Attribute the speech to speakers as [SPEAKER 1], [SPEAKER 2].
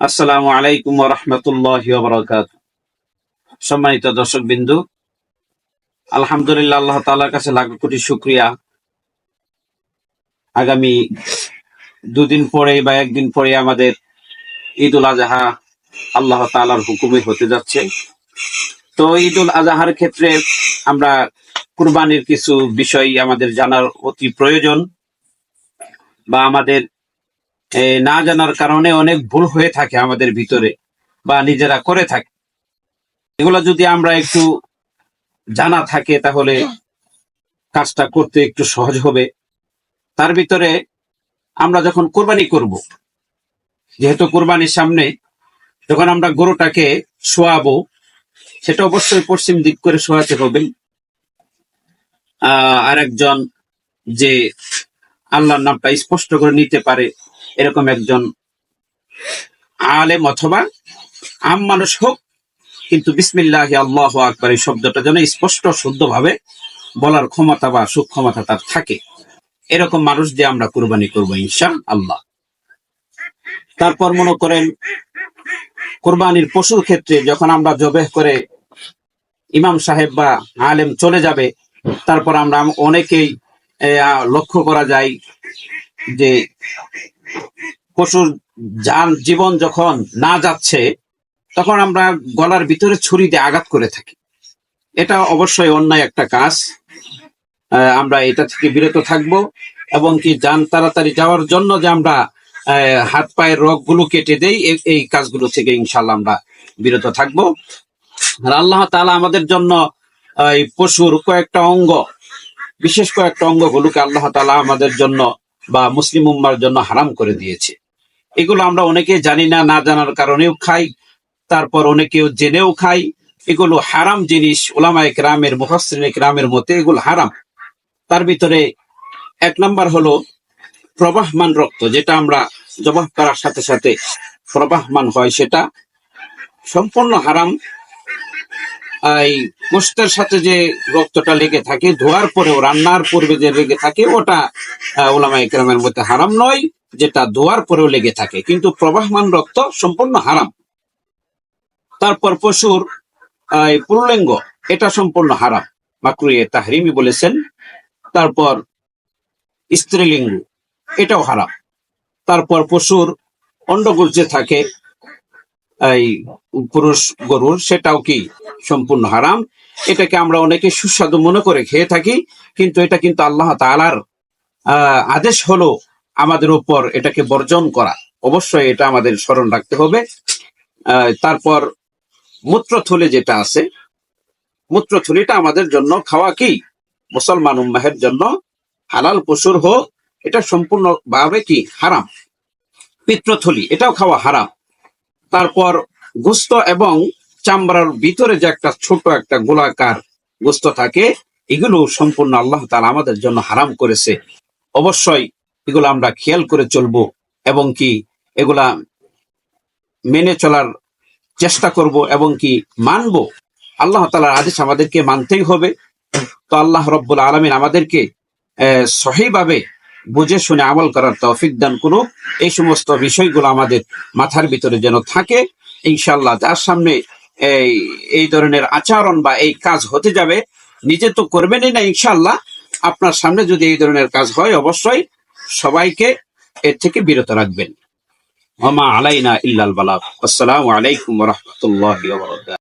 [SPEAKER 1] আসসালামু আলাইকুম ওয়া রাহমাতুল্লাহি ওয়া বারাকাতুহু। সম্মানিত দর্শক বিন্দু, আলহামদুলিল্লাহ, আল্লাহ তাআলার কাছে লাখ কোটি শুকরিয়া। আগামী দুদিন পরে বা একদিন পরে আমাদের ঈদুল আজহা আল্লাহ তাআলার হুকুমে হতে যাচ্ছে। তো ঈদুল আজহার ক্ষেত্রে আমরা কুরবানির কিছু বিষয় আমাদের জানার অতি প্রয়োজন, বা আমাদের না জানার কারণে অনেক ভুল হয়ে থাকে আমাদের ভিতরে বা নিজেরা করে থাকি। এগুলো যদি আমরা একটু জানা থাকে তাহলে কাজটা করতে একটু সহজ হবে। তার ভিতরে আমরা যখন কোরবানি করব, যেহেতু কোরবানির সামনে যখন আমরা গরুটাকে শোয়াবো, সেটা অবশ্যই পশ্চিম দিক করে শোয়াতে হবে। আর একজন যে আল্লাহর নামটা স্পষ্ট করে নিতে পারে এরকম একজন আলেম অথবা আম মানুষ হোক, কিন্তু বিসমিল্লাহি আল্লাহু আকবার এই শব্দটা যেন স্পষ্ট শুদ্ধভাবে বলার ক্ষমতা বা সক্ষমতা তার থাকে, এরকম মানুষ দিয়ে আমরা কুরবানি করবো ইনশাআল্লাহ। তারপর মনে করেন কোরবানির পশুর ক্ষেত্রে যখন আমরা জবেহ করে ইমাম সাহেব বা আলেম চলে যাবে, তারপর আমরা অনেকেই লক্ষ্য করা যায় যে পশুর জীবন যখন না যাচ্ছে তখন আমরা গলার ভিতরে ছুরি দিয়ে আঘাত করে থাকি। এটা অবশ্যই অন্যায় একটা কাজ। আমরা এটা থেকে বিরত থাকব, এবং কি যান তাড়াতাড়ি যাওয়ার জন্য যে আমরা হাত পায়ের রগগুলো কেটে দেই, এই কাজগুলো থেকে ইনশাআল্লাহ আমরা বিরত থাকব। আর আল্লাহ তাআলা আমাদের জন্য এই পশুর কয়েকটা অঙ্গ, বিশেষ কয়েকটা অঙ্গগুলোকে আল্লাহ তাআলা আমাদের জন্য বা মুসলিম উম্মার জন্য হারাম করে দিয়েছে। এগুলো আমরা অনেকে জানি না, না জানার কারণেও খাই, তারপর অনেকেও জেনেও খাই। এগুলো হারাম জিনিস, উলামায়ে কেরামের মুফাসসিরিনে কেরামের মতে এগুলো হারাম। তার ভিতরে এক নাম্বার হলো প্রবাহমান রক্ত, যেটা আমরা জবাহ করার সাথে সাথে প্রবাহমান হয়, সেটা সম্পূর্ণ হারাম। এই গোশতের সাথে যে রক্তটা লেগে থাকে ধোয়ার পরেও, রান্নার পূর্বে যে লেগে থাকে, ওটা উলামায়ে কেরামের মধ্যে হারাম নয়, যেটা ধোয়ার পরেও লেগে থাকে, কিন্তু প্রবাহমান রক্ত সম্পূর্ণ হারাম। তারপর পশুর পুরুলিঙ্গ, এটা সম্পূর্ণ হারাম, মাকরুহে তাহরিমি বলেছেন। তারপর স্ত্রীলিঙ্গ, এটাও হারাম। তারপর পশুর অন্ডকোষ যে থাকে এই পুরুষ গরুর, সেটাও কি সম্পূর্ণ হারাম। এটাকে আমরা অনেকে সুস্বাদু মনে করে খেয়ে থাকি, কিন্তু এটা কিন্তু আল্লাহ তাআলার আদেশ হলো আমাদের উপর এটাকে বর্জন করা। অবশ্যই এটা আমাদের স্মরণ রাখতে হবে। তারপর মূত্রথলি যেটা আছে, মূত্রথলিটা আমাদের জন্য খাওয়া কি মুসলমান উম্মাহের জন্য হালাল পশুর হোক, এটা সম্পূর্ণ ভাবে কি হারাম। পিত্রথলি, এটাও খাওয়া হারাম। তারপর গোস্ত এবং চামড়ার ভিতরে যে একটা ছোট একটা গোলাকার গোস্ত থাকে, এগুলো সম্পূর্ণ আল্লাহ তাআলা আমাদের জন্য হারাম করেছে। অবশ্যই এগুলো আমরা খেয়াল করে চলবো, এবং কি এগুলা মেনে চলার চেষ্টা করব, এবং কি মানবো। আল্লাহ তাআলার আদেশ আমাদেরকে মানতেই হবে। তো আল্লাহ রব্বুল আলামিন আমাদেরকে সহিভাবে বুঝে শুনে আমল করার তৌফিক দান করুক। এই সমস্ত বিষয়গুলো আমাদের মাথার ভিতরে যেন থাকে ইনশাআল্লাহ। যার সামনে এই ধরনের আচরণ বা এই কাজ হতে যাবে, নিজে তো করবেনই না ইনশাআল্লাহ, আপনার সামনে যদি এই ধরনের কাজ হয় অবশ্যই সবাইকে এর থেকে বিরত রাখবেন। ওয়া মা আলাইনা ইল্লাল বালাগ। আসসালামু আলাইকুম ওয়া রাহমাতুল্লাহি ওয়া বারাকাতুহু।